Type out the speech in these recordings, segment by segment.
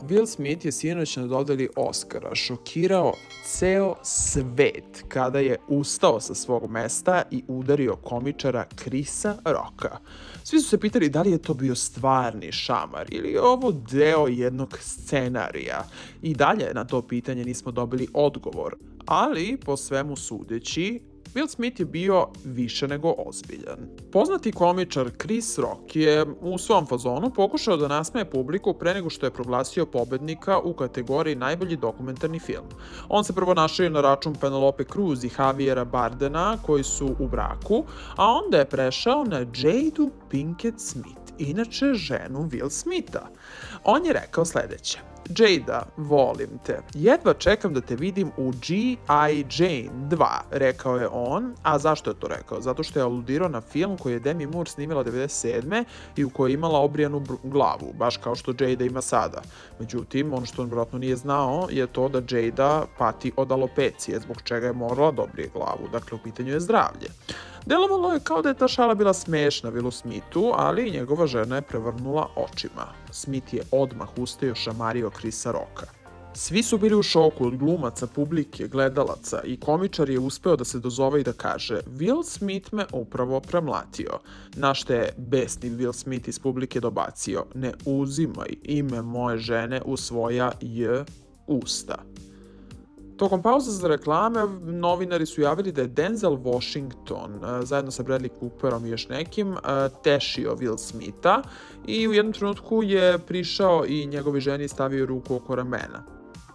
Will Smith je sinoć na dodeli Oscara šokirao ceo svet kada je ustao sa svog mesta i udario komičara Chrisa Rocka. Svi su se pitali da li je to bio stvarni šamar ili je ovo deo jednog scenarija. I dalje na to pitanje nismo dobili odgovor, ali po svemu sudeći, Will Smith je bio više nego ozbiljan. Poznati komičar Chris Rock je u svom fazonu pokušao da nasmeje publiku pre nego što je proglasio pobednika u kategoriji najbolji dokumentarni film. On se prvo našao na račun Penelope Cruz i Javiera Bardena koji su u braku, a onda je prešao na Jadu Pinkett Smith, inače ženu Will Smitha. On je rekao sledeće: Jada, volim te. Jedva čekam da te vidim u G.I. Jane 2, rekao je on. A zašto je to rekao? Zato što je aludirao na film koji je Demi Moore snimila 1997. i u kojoj je imala obrijanu glavu, baš kao što Jada ima sada. Međutim, ono što on vjerojatno nije znao je to da Jada pati od alopecije, zbog čega je morala da obrije glavu. Dakle, u pitanju je zdravlje. Delovalo je kao da je ta šala bila smešna Willu Smithu, ali njegova žena je prevrnula očima. Smith je odmah ustao i šamario Chrisa Rocka. Svi su bili u šoku od glumaca, publike, gledalaca i komičar je uspeo da se dozove i da kaže: Will Smith me upravo premlatio. Na što je besni Will Smith iz publike dobacio: ne uzimaj ime moje žene u svoja usta. Tokom pauze za reklame, novinari su javili da je Denzel Washington, zajedno sa Bradley Cooperom i još nekim, tešio Will Smitha i u jednom trenutku je prišao i njegovi ženi stavio ruku oko ramena.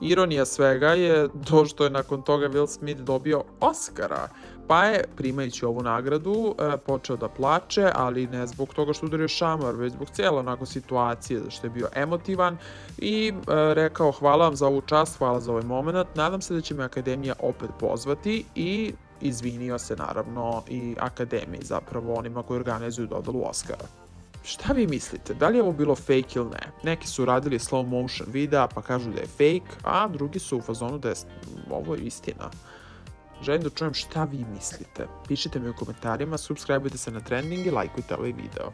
Ironija svega je to što je nakon toga Will Smith dobio Oscara, pa je, primajući ovu nagradu, počeo da plače, ali ne zbog toga što udario šamar, već zbog cijela onako situacije, što je bio emotivan i rekao: hvala vam za ovu čast, hvala za ovaj moment, nadam se da će me Akademija opet pozvati, i izvinio se naravno i Akademiji, zapravo onima koji organizuju dodelu Oscara. Šta vi mislite? Da li je ovo bilo fake ili ne? Neki su radili slow motion videa pa kažu da je fake, a drugi su u fazonu da je ovo istina. Želim da čujem šta vi mislite. Pišite mi u komentarima, subscribeujte se na Trending i lajkujte ovaj video.